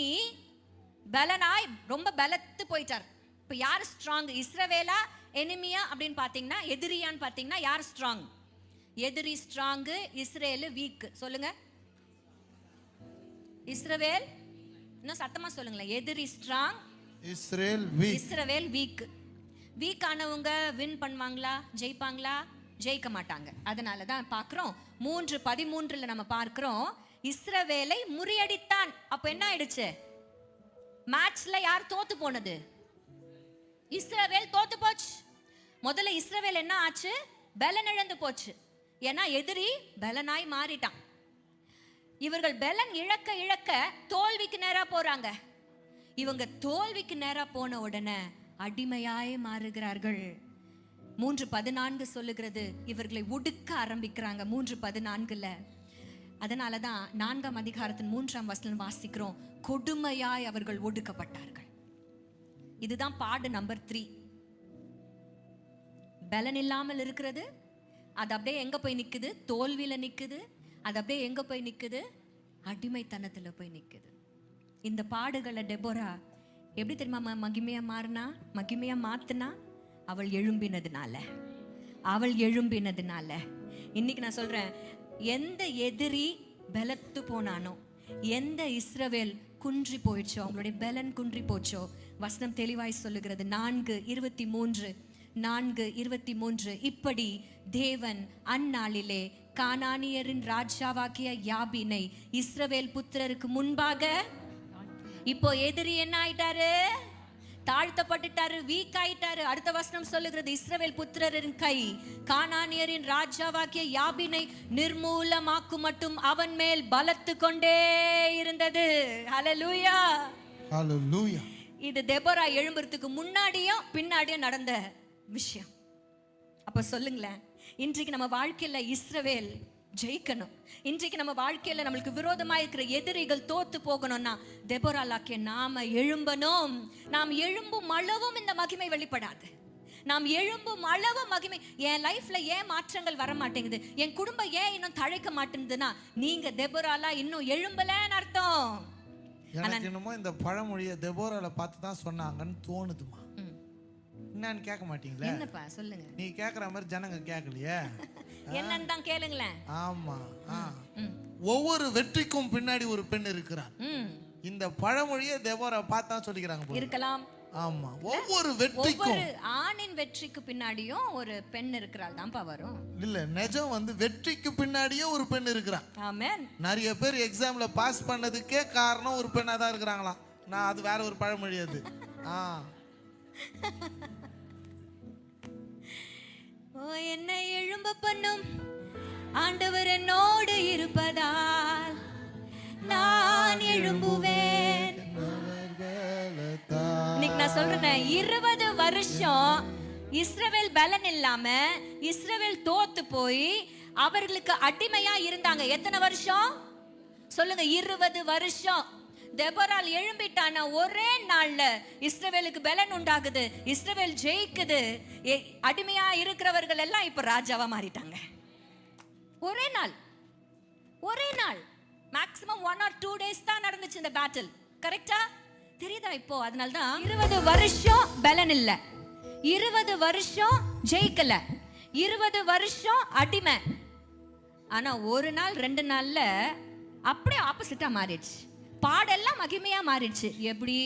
[SPEAKER 1] பலனாய் ரொம்ப பலத்து போயிட்டார். இப்போ யார் ஸ்ட்ராங், இஸ்ரவேலா எனிமியா அப்படின்னு பார்த்தீங்கன்னா, எதிரியான்னு பார்த்தீங்கன்னா யார் ஸ்ட்ராங்? எதிரி ஸ்ட்ராங், இஸ்ரேல் வீக். சொல்லுங்க, இஸ்ரவேல். இன்னும் சத்தமா சொல்லுங்களேன். எதிரி ஸ்ட்ராங், இஸ்ரவேல் வீக். வீக் ஆனவங்க வின் பண்ணுவாங்களா, ஜெயிப்பாங்களா? ஜெயிக்க மாட்டாங்க. அதனால தான் பார்க்கிறோம் 3:13 நம்ம பார்க்கிறோம், இஸ்ரவேலை முறியடித்தான். அப்ப என்ன ஆயிடுச்சு? மேட்ச்ல யார் தோத்து போனது? இஸ்ரவேல் தோத்து போச்சு. முதல்ல இஸ்ரவேல் என்ன ஆச்சு? பலன் இழந்து போச்சு. ஏன்னா எதிரி பலனாய் மாறிட்டான். இவர்கள் பலன் இழக்க இழக்க தோல்விக்கு நேரா போறாங்க. இவங்க தோல்விக்கு நேரா போன உடனே அடிமையாய் மாறுகிறார்கள். 3:14 சொல்லுகிறது, இவர்களை ஒடுக்க ஆரம்பிக்கிறாங்க. 3:14. அதனாலதான் 4ஆம் அதிகாரத்தின் 3ஆம் வசனம் வாசிக்கிறோம், கொடுமையாய் அவர்கள் ஒடுக்கப்பட்டார்கள். இதுதான் பாடு நம்பர் 3. பலன் இல்லாமல் இருக்கிறது, அது அப்படியே எங்க போய் நிக்குது? தோல்வியில நிக்குது. அது அப்படியே எங்க போய் நிக்குது? அடிமைத்தனத்துல போய் நிக்குது. இந்த பாடுகளை டெபோரா எப்படி தெரியுமா மகிமையா மாறினா, மகிமையா மாத்தினா? அவள் எழும்பினதுனால. இன்னைக்கு நான் சொல்றேன், எந்த எதிரி பலத்து போனானோ, எந்த இஸ்ரவேல் குன்றி போயிடுச்சோ, அவங்களுடைய பலன் குன்றி போச்சோ, வசனம் தெளிவாய் சொல்லுகிறது. 4:23 இப்படி தேவன் அந்நாளிலே கானானியரின் ராஜாவாகிய யாபீனை இஸ்ரவேல் புத்திரருக்கு முன்பாக, இப்போ எதிரி என்ன ஆயிட்டாரு? தாழ்த்தப்பட்டுட்டாரு, வீக் ஆயிட்டாரு. அடுத்த வசனம் சொல்லுகிறது, இஸ்ரவேல் புத்திரரின் கை கானானியரின் ராஜாவாகிய யாபீனை நிர்மூலமாக்கும் மட்டும் அவன் மேல் பலத்து கொண்டே இருந்தது. ஹல்லேலூயா,
[SPEAKER 3] ஹல்லேலூயா.
[SPEAKER 1] இது தெபோரா எழும்புறதுக்கு முன்னாடியும் பின்னாடியும் நடந்த விஷயம். அப்ப சொல்லுங்களேன், இன்றைக்கு நம்ம வாழ்க்கையில இஸ்ரவேல் ஜெயிக்கணும். இன்றைக்கு நம்ம வாழ்க்கையில நம்மளுக்கு விரோதமா இருக்கிற எதிரிகள் தோத்து போகணும்னா தெபோராலாக்கிய நாம எழும்பணும். நாம் எழும்பும் அளவும் இந்த மகிமை வெளிப்படாது. நாம் எழும்பும் அளவு மகிமை. என் லைஃப்ல ஏன் மாற்றங்கள் வர மாட்டேங்குது, என் குடும்பம் ஏன் இன்னும் தழைக்க மாட்டேங்குதுன்னா, நீங்க தெபோராலா இன்னும் எழும்பலன்னு அர்த்தம்.
[SPEAKER 3] எனக்கு என்னமோ இந்த பழமொழியை தெபோரால பார்த்து தான் சொன்னாங்கன்னு தோணுதுமா. என்னன்னு கேட்க மாட்டீங்களா?
[SPEAKER 1] என்னப்பா சொல்லுங்க.
[SPEAKER 3] நீ கேக்குற மாதிரி ஜனங்க கேட்கலையே.
[SPEAKER 1] என்னன்னு தான் கேளுங்களேன்.
[SPEAKER 3] ஆமா. ஒவ்வொரு வெற்றிக்கும் பின்னாடி ஒரு பெண் இருக்கிறார். இந்த பழமொழியை தெபோரா பார்த்தா சொல்லிக்கிறாங்க
[SPEAKER 1] இருக்கலாம்.
[SPEAKER 3] ஆமா, ஒவ்வொரு வெற்றிக்கும்,
[SPEAKER 1] ஒவ்வொரு ஆணின் வெற்றிக்கு பின்னாடியும் ஒரு பெண் இருக்கிறாள் தான்ப்பா வரும்.
[SPEAKER 3] இல்ல நிஜம் வந்து வெற்றிக்கு பின்னாடியே ஒரு பெண் இருக்கிறான்.
[SPEAKER 1] ஆமென்.
[SPEAKER 3] நிறைய பேர் எக்ஸாம்ல பாஸ் பண்ணதுக்கே காரணம் ஒரு பெண்ணா தான் இருக்கிறாங்களாம். நான் அது வேற ஒரு பழமொழி அது.
[SPEAKER 1] ஓ என்னை எழும்ப பண்ணும் ஆண்டவர் என்னோடு இருப்பதால் நான் எழும்புவேன். இன்னைக்கு நான் சொல்றேன், 20 வருஷம் இஸ்ரவேல் பலன் இல்லாம இஸ்ரவேல் தோத்து போய் அவர்களுக்கு அடிமையா இருந்தாங்க. எத்தனை வருஷம் சொல்லுங்க? 20 வருஷம். தெபோரால் எழும்பிட்டான ஒரே நாள்ல இஸ்ரவேலுக்கு பலன் உண்டாகுது, இஸ்ரவேல் ஜெயிக்குது. அடிமையா இருக்கிறவர்கள் எல்லாம் இப்ப ராஜாவா மாறிட்டாங்க. ஒரே நாள் மேக்ஸிமம் 1 or 2 days தான் நடந்துச்சு இந்த பேட்டில். கரெக்டா தெரியுதா இப்போ? அதனால்தான் 20 வருஷம் பலன் இல்ல, 20 வருஷம் ஜெயிக்கல, 20 வருஷம் அடிமை. ஆனா ஒரு நாள் 2 நாள்ல அப்படியே ஆப்போசிட்டா மாறிடுச்சு. பாடெல்லாம் மகிமையா மாறிடுச்சு. எப்படி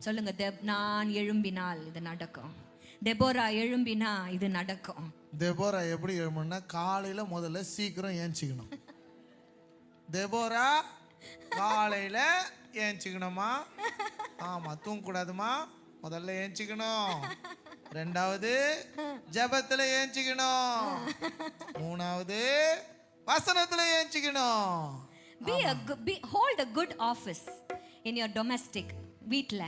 [SPEAKER 1] சொல்லுங்க? நான் எழும்பினால் இது நடக்கும். தெபோரா எழும்பினா இது நடக்கும்.
[SPEAKER 3] தெபோரா எப்படி எழும்புனா, காலையில முதல்ல சீக்கிரம் ஏஞ்சிக்கணும். தெபோரா காலையில ஏஞ்சிக்கணுமா? ஆமா, தூங்கக்கூடாதுமா. முதல்ல ஏஞ்சிக்கணும். ரெண்டாவது ஜெபத்துல ஏஞ்சிக்கணும். மூணாவது வசனத்துல ஏஞ்சிக்கணும்.
[SPEAKER 1] hold a good office in your domestic வீட்ல,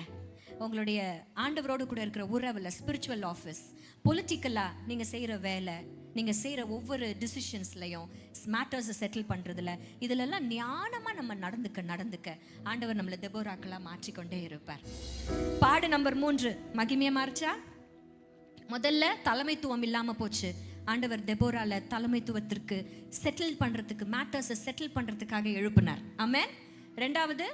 [SPEAKER 1] உங்களுடைய ஆண்டவரோடு கூட இருக்கிற உறவுல, ஸ்பிரிச்சுவல் ஆஃபீஸ், பொலிட்டிக்கலா நீங்க செய்யற வேலை, நீங்க செய்யற ஒவ்வொரு டிசிஷன்ஸ்லையும், மேட்டர்ஸை செட்டில் பண்றதுல, இதுலெல்லாம் ஞானமா நம்ம நடந்துக்க ஆண்டவர் நம்மளை தெபோராக்களா மாற்றிக்கொண்டே இருப்பார். பாடு நம்பர் 3 மகிமையா மாறிச்சா? முதல்ல தலைமைத்துவம் இல்லாம போச்சு. ஆண்டவர் தெபோரால தலைமைத்துவத்திற்கு செட்டில் பண்றதுக்கு, மேட்டர்ஸை செட்டில் பண்றதுக்காக எழுப்பினார். ஆமென். ரெண்டாவது,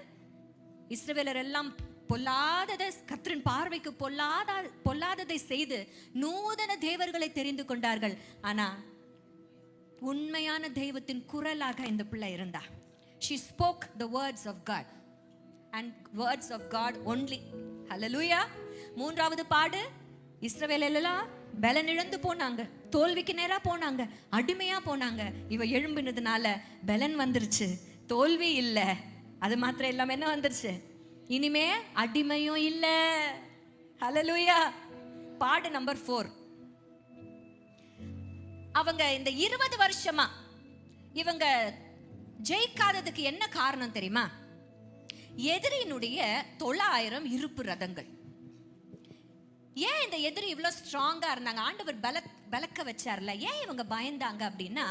[SPEAKER 1] இஸ்ரவேலர் எல்லாம் பொல்லாததை, கர்த்தரின் பார்வைக்கு பொல்லாததை செய்து நூதன தேவர்களை தெரிந்து கொண்டார்கள். ஆனா உண்மையான தெய்வத்தின் குரலாக இந்த பிள்ளை இருந்தா. She spoke the words of God and words of God only. Hallelujah. மூன்றாவது பாடு, இஸ்ரவேல் எல்லாம் பலனிழந்து போனாங்க, தோல்விக்கு நேரா போனாங்க, அடிமையா போனாங்க. இவ எழும்பினதுனால பலன் வந்துருச்சு, தோல்வி இல்ல. அது மாத்திரம் இல்லாம என்ன வந்துருச்சு? இனிமே அடிமையும் இல்ல. ஹல்லேலூயா. பாடு நம்பர் 4. அவங்க இந்த 20 வருஷமா இவங்க ஜெயிக்காததுக்கு என்ன காரணம் தெரியுமா? எதிரியினுடைய 900 இருப்பு ரதங்கள். ஏன் இந்த எதிரி இவ்வளவு ஸ்ட்ராங்கா இருந்தாங்க? ஆண்டவர் பலக்க வச்சார்ல. ஏன் இவங்க பயந்தாங்க அப்படின்னா,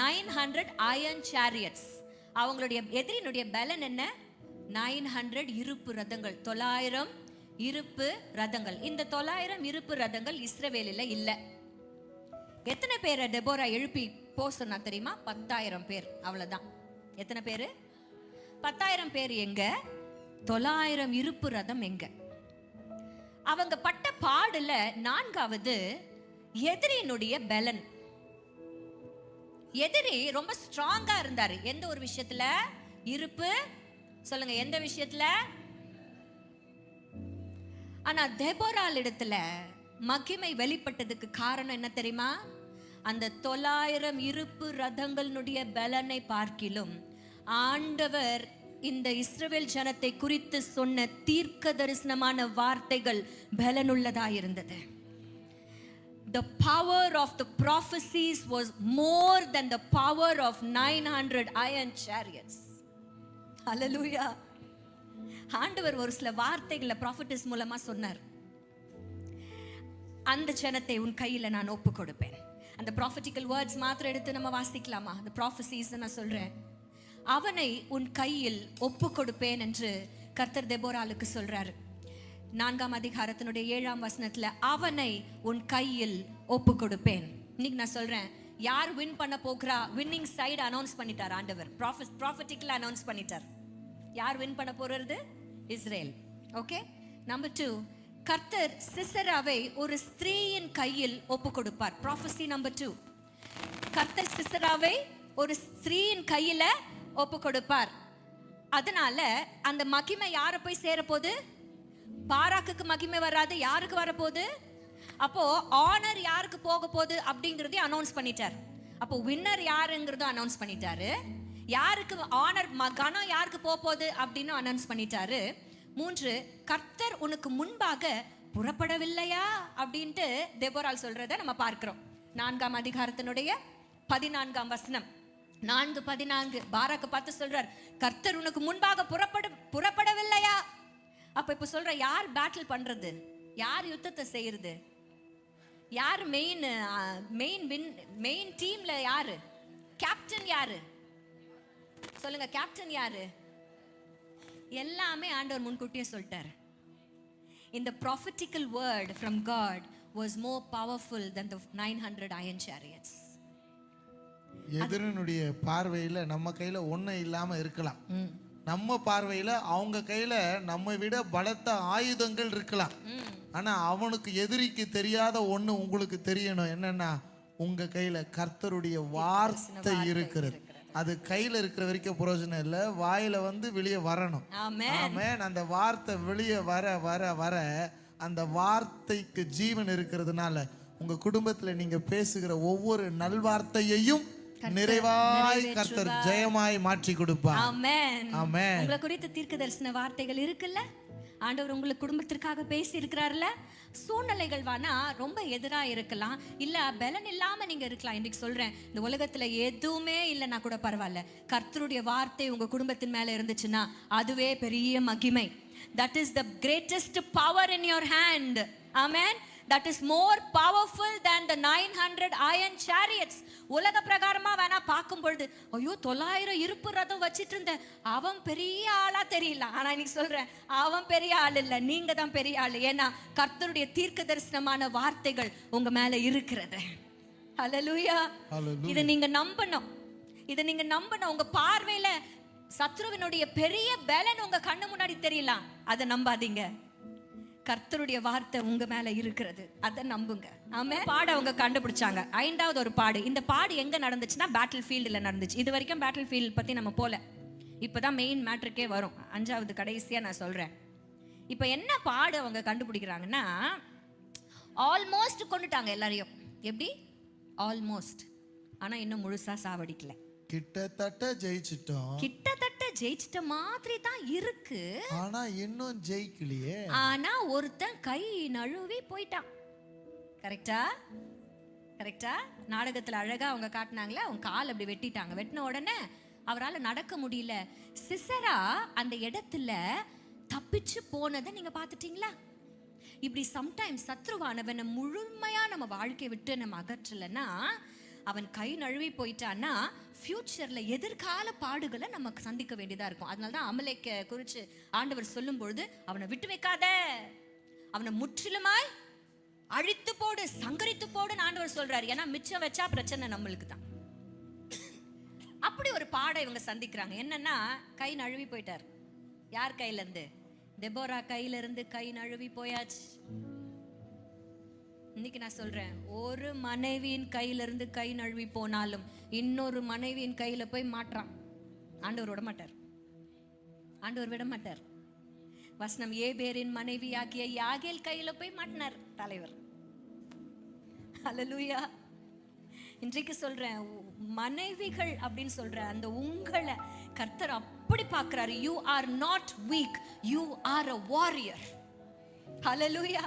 [SPEAKER 1] 900 iron chariots. அவங்களுடைய எதிரியினுடைய பலன் என்ன? 900 இருப்பு ரதங்கள், 900 இருப்பு ரதங்கள். இந்த 900 இருப்பு ரதங்கள் இஸ்ரவேலில் இல்ல. எத்தனை பேரை டெபோரா எழுப்பி போ சொன்னா தெரியுமா? 10,000 பேர். அவ்வளவுதான். எத்தனை பேரு? 10,000 பேர். எங்க? 900 இருப்பு ரதம் எங்க? அவங்க பட்ட பாடுல 4வது எதிரியினுடைய பலன். எதிரி ரொம்ப ஸ்ட்ராங்கா இருந்தாரு. எந்த ஒரு விஷயத்துல? இருப்பு. சொல்லுங்க, எந்த விஷயத்துல? ஆனா தெபோரால் இடத்துல மகிமை வெளிப்பட்டதுக்கு காரணம் என்ன தெரியுமா? அந்த 900 இருப்பு ரதங்களுடைய பலனை பார்க்கிலும் ஆண்டவர் இந்த இஸ்ரவேல் ஜனத்தை குறித்து சொன்ன தீர்க்க தரிசனமான வார்த்தைகள் பலனுள்ளதா இருந்தது. The power of the prophecies was more than the power of 900 iron chariots. Hallelujah. ஆண்டவர் ஒரு சில வார்த்தைகளை ப்ராஃபெட்டிஸ் மூலமா சொன்னார். அந்த ஜனத்தை உன் கையில நான் ஒப்பு கொடுப்பேன். அந்த ப்ராஃபெட்டிக்கல் வேர்ட்ஸ் மாத்திரம் எடுத்து நம்ம வாசிக்கலாமா? அந்த ப்ராஃபெசிஸ் நான் சொல்றேன். அவனை உன் கையில் ஒப்பு கொடுப்பேன் என்று கர்த்தர் தெபோராலுக்கு சொல்றாரு. 4ஆம் அதிகாரத்தினுடைய 7ஆம் வசனத்துல அவனை உன் கையில் ஒப்பு கொடுப்பேன். இன்னைக்கு நான் சொல்றேன், யார் வின் பண்ண போகிறா? வின்னிங் சைடு அனௌன்ஸ் பண்ணிட்டார் ஆண்டவர். ப்ராஃபெட்டிக்கலா அனௌன்ஸ் பண்ணிட்டார். யார் வின் பண்ண போறது? இஸ்ரேல். ஓகே. நம்பர் 2, கர்த்தர் சிசராவை ஒரு ஸ்திரீயின் கையில் ஒப்பு கொடுப்பார். Prophecy number 2. கர்த்தர் சிசராவை ஒரு ஸ்திரீயின் கையில ஒப்பு கொடுப்பார். அதனால அந்த மகிமை யாரை போய் சேரப்போகுது? பாராக்குக்கு மகிமை வராது. யாருக்கு வரப்போகுது? அப்போ ஆனர் யாருக்கு போக போகுது அப்படிங்கறதையும் அனௌன்ஸ் பண்ணிட்டார். அப்போ வின்னர் யாருங்கிறதும் அனௌன்ஸ் பண்ணிட்டாரு. யாருக்கு ஆனர் கனம் யாருக்கு போக போகுது அப்படின்னு அனௌன்ஸ் பண்ணிட்டாரு. 3, கர்த்தர் உனக்கு முன்பாக புறப்படவில்லையா அப்படின்ட்டு தெபோரால் சொல்றதை நம்ம பார்க்கிறோம். 4ஆம் அதிகாரத்தினுடைய 14ஆம் வசனம். 4:14 பாராக்கு பார்த்து சொல்றார், கர்த்தர் உனக்கு முன்பாக புறப்படவில்லையா? அப்ப இப்ப சொல்ற, யார் பேட்டில் பண்றது? யார் யுத்தத்தை செய்யறது? யார் மெயின் டீம்ல? யாரு கேப்டன்? யாரு சொல்லுங்க, கேப்டன் யாரு? எல்லாமே ஆண்டவர் முன்கூட்டியே சொல்லிட்டார். இந்த prophetical word from God was more powerful than the 900 iron chariots.
[SPEAKER 3] எதிரனுடைய பார்வையில நம்ம கையில ஒண்ணு இல்லாம இருக்கலாம். நம்ம பார்வையில அவங்க கையில நம்ம விட பலத்த ஆயுதங்கள் இருக்கலாம். ஆனா அவனுக்கு, எதிரிக்கு தெரியாத ஒண்ணு உங்களுக்கு தெரியணும். என்னன்னா, உங்க கையில கர்த்தருடைய வார்த்தை இருக்கிறது. அது கையில இருக்கிற வரைக்கும் பிரயோஜனம் இல்லை, வாயில வெளியே வரணும். ஆமென். அந்த வார்த்தை வெளியே வர வர வர அந்த வார்த்தைக்கு ஜீவன் இருக்கிறதுனால உங்க குடும்பத்துல நீங்க பேசுகிற ஒவ்வொரு நல்வார்த்தையையும் நிறைவாய் கர்த்தர் ஜெயமாய் மாற்றி கொடுப்பார்.
[SPEAKER 1] ஆமென்.
[SPEAKER 3] ஆமென்.
[SPEAKER 1] உங்களை குறித்து தீர்க்க தரிசன வார்த்தைகள் இருக்குல்ல, ஆண்டவர் உங்களுக்கு குடும்பத்திற்காக பேசி இருக்கிறார்ல. சூழ்நிலைகள் வேணா ரொம்ப எதிரா இருக்கலாம், இல்ல பலன் இல்லாம நீங்க இருக்கலாம். இன்னைக்கு சொல்றேன், இந்த உலகத்துல எதுவுமே இல்லைன்னா கூட பரவாயில்ல, கர்த்தருடைய வார்த்தை உங்க குடும்பத்தின் மேல இருந்துச்சுன்னா அதுவே பெரிய மகிமை. That is the greatest power in your hand. Amen. That is more powerful than the 900 iron chariots. உலக பிரகாரமா வேணா பார்க்கும் பொழுது, ஐயோ 900 இருப்பு ரதம் வச்சிட்டு இருந்த அவன் பெரிய ஆளா தெரியல. ஆனா இன்னைக்கு சொல்றேன், அவன் பெரிய ஆள் இல்ல, நீங்க தான் பெரிய ஆள். ஏன்னா கர்த்தருடைய தீர்க்க தரிசனமான வார்த்தைகள் உங்க மேல இருக்கிறது. ஹல்லேலூயா. இதை நீங்க நம்பணும், இதை நீங்க நம்பணும். உங்க பார்வையில சத்ருவினுடைய பெரிய பலன் உங்க கண்ணு முன்னாடி தெரியலாம், அதை நம்பாதீங்க. கர்த்தருடைய வார்த்தை உங்க மேல இருக்கிறது, அதை நம்புங்க. ஆமே. பாடு அவங்க கண்டுபிடிச்சாங்க. 5வது ஒரு பாடு. இந்த பாடு எங்க நடந்துச்சுன்னா பேட்டில் ஃபீல்டுல நடந்துச்சு. இது வரைக்கும் பேட்டில் ஃபீல்ட் பத்தி நம்ம போல, இப்பதான் மெயின் மேட்ருக்கே வரும். 5வது கடைசியா நான் சொல்றேன். இப்ப என்ன பாடு அவங்க கண்டுபிடிக்கிறாங்கன்னா, ஆல்மோஸ்ட் கொண்டுட்டாங்க எல்லாரையும். எப்படி? ஆல்மோஸ்ட். ஆனா இன்னும் முழுசா சாவடிக்கல.
[SPEAKER 3] கிட்டத்தட்ட ஜெயிச்சிட்டோம்,
[SPEAKER 1] கிட்டத்தட்ட ஜெயிச்சிட்ட மாதிரி தான் இருக்கு,
[SPEAKER 3] ஆனா இன்னும் ஜெயிக்கலையே.
[SPEAKER 1] ஆனா ஒருத்தன் கை நழுவி போயிட்டான். கரெக்டா? கரெக்டா? நாடகத்துல அழகா அவங்க காட்டினாங்களே, அவங்க கால் அப்படி வெட்டிட்டாங்க. வெட்டின உடனே அவரால் நடக்க முடியல. சிசரா அந்த இடத்துல தப்பிச்சு போனதை நீங்க பாத்துட்டீங்களா? இப்படி சம்டைம்ஸ் சத்ருவானவனை முழுமையா நம்ம வாழ்க்கையை விட்டு நம்ம அகற்றலைன்னா, அவன் கை நழுவி போயிட்டான்னா ஃபியூச்சர்ல எதிர்கால பாடுகளை நமக்கு சந்திக்க வேண்டியதா இருக்கும். அதனாலதான் அமலேக்க குறித்து ஆண்டவர் சொல்லும் பொழுது, அவனை விட்டு வைக்காத, அவனை முற்றிலுமாய் அழித்து போடு, சங்கரித்து போடுன்னு ஆண்டவர் சொல்றாரு. ஏன்னா மிச்சம் வச்சா பிரச்சனை நம்மளுக்கு தான். அப்படி ஒரு பாடை இவங்க சந்திக்கிறாங்க. என்னன்னா, கை நழுவி போயிட்டார். யார் கையில இருந்து? தெபோரா கையில இருந்து கை நழுவி போயாச்சு. இன்னைக்கு நான் சொல்றேன், ஒரு மனைவியின் கையில இருந்து கை நழுவி போனாலும் இன்னொரு மனைவியின் கையில போய் மாட்டான். ஆண்டவர் விட மாட்டார், ஆண்டவர் விட மாட்டார். வசனம், ஏபேரின் மனைவி ஆகிய யாகேல் கையில போய் மாட்டினார் தலைவர். ஹல்லேலூயா. இன்றைக்கு சொல்றேன், மனைவிகள் அப்படின்னு சொல்ற அந்த உங்களை கர்த்தர் அப்படி பார்க்கிறாரு. You are not weak, you are a warrior. ஹல்லேலூயா.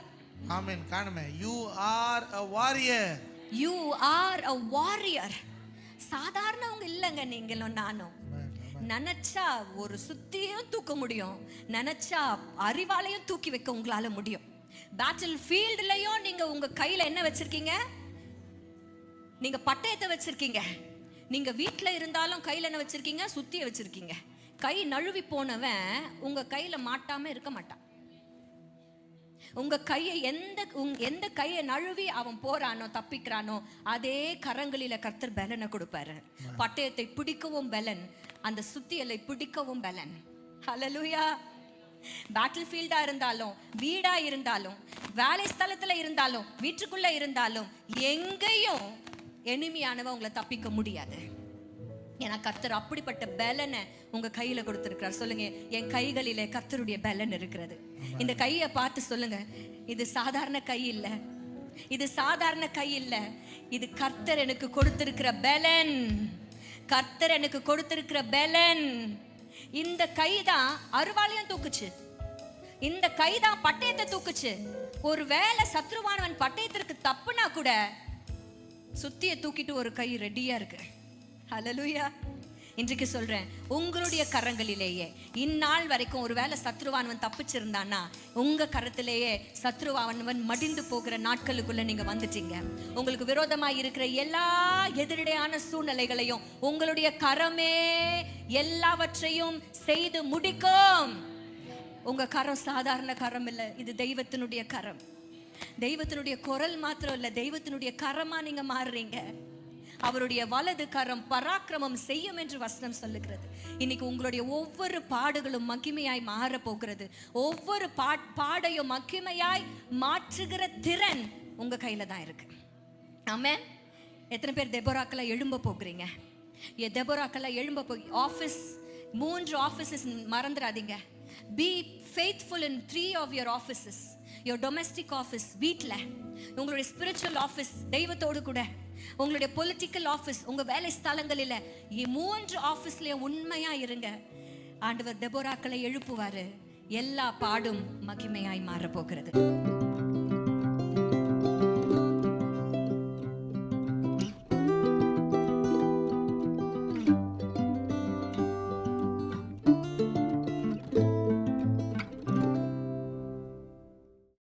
[SPEAKER 3] ஆமென். காணுமே, you are a warrior.
[SPEAKER 1] You are a warrior. சாதாரணவங்க இல்லைங்க நீங்களும் நானும். நினைச்சா ஒரு சுத்தியும் தூக்க முடியும், நினைச்சா அறிவாலையும் தூக்கி வைக்க உங்களால முடியும். பேட்டில் ஃபீல்ட்லயும் நீங்க உங்க கையில என்ன வச்சிருக்கீங்க? நீங்க பட்டயத்தை வச்சிருக்கீங்க. நீங்க வீட்டுல இருந்தாலும் கையில என்ன வச்சிருக்கீங்க? சுத்திய வச்சிருக்கீங்க. கை நழுவி போனவன் உங்க கையில மாட்டாம இருக்க மாட்டான். உங்க கையை எந்த கையை நழுவி அவன் போறானோ, தப்பிக்கிறானோ, அதே கரங்களில கர்த்தர் பலனை கொடுப்பாரு. பட்டயத்தை பிடிக்கவும் பலன், அந்த சுத்தியலை பிடிக்கவும் பலன். ஹல்லேலூயா. பேட்டில் ஃபீல்டா இருந்தாலும், வீடா இருந்தாலும், வேலை ஸ்தலத்துல இருந்தாலும், வீட்டுக்குள்ள இருந்தாலும், எங்கேயும் எனிமியானவன் உங்களை தப்பிக்க முடியாது. ஏன்னா கர்த்தர் அப்படிப்பட்ட பலனை உங்க கையில கொடுத்திருக்கிறார். சொல்லுங்க, என் கைகளிலே கர்த்தருடைய பலன் இருக்கிறது. இந்த கையை பார்த்து சொல்லுங்க, இது சாதாரண கை இல்ல, இது சாதாரண கை இல்ல, இது கர்த்தர் எனக்கு கொடுத்திருக்கிற பலன். கர்த்தர் எனக்கு கொடுத்திருக்கிற பலன். இந்த கை தான் அருவாளையும் தூக்குச்சு, இந்த கை தான் பட்டயத்தை தூக்குச்சு. ஒருவேளை சத்ருவானவன் பட்டயத்திற்கு தப்புனா கூட சுத்திய தூக்கிட்டு ஒரு கை ரெடியா இருக்கு. ஹல்லேலூயா. இன்றைக்கு சொல்றேன், உங்களுடைய கரங்களிலேயே இந்நாள் வரைக்கும் ஒருவேளை சத்ருவானவன் தப்பிச்சிருந்தானா, உங்க கரத்திலேயே சத்ருவானவன் மடிந்து போகிற நாட்களுக்குள்ள நீங்க வந்துட்டீங்க. உங்களுக்கு விரோதமா இருக்கிற எல்லா எதிரடையான சூழ்நிலைகளையும் உங்களுடைய கரமே எல்லாவற்றையும் செய்து முடிக்கும். உங்க கரம் சாதாரண கரம் இல்ல, இது தெய்வத்தினுடைய கரம். தெய்வத்தினுடைய குரல் மாத்திரம் இல்ல, தெய்வத்தினுடைய கரமா நீங்க மாறுறீங்க. அவருடைய வலது கரம் பராக்கிரமம் செய்யும் என்று வசனம் சொல்லுகிறது. இன்னைக்கு உங்களுடைய ஒவ்வொரு பாடுகளும் மகிமையாய் மாற போகிறது. ஒவ்வொரு பாடையும் மகிமையாய் மாற்றுகிற திறன் உங்க கையில தான் இருக்கு. ஆமென். எத்தனை பேர் தெபோராக்களை எழும்ப போகிறீங்க? தெபோராக்களை எழும்ப ஆஃபீஸ் 3 ஆஃபீஸஸ் மறந்துடாதீங்க. Be faithful in 3 of your offices. Your domestic office, வீட்ல, உங்களுடைய spiritual office தெய்வத்தோடு கூட, உங்களுடைய பொலிட்டிக்கல் ஆபீஸ், உங்க வேலை ஸ்தலங்களில 3 ஆபீஸ்லயும் உண்மையா இருங்க. ஆண்டவர் தெபோராக்களை எழுப்புவாரு. எல்லா பாடும் மகிமையாய் மாற போகிறது.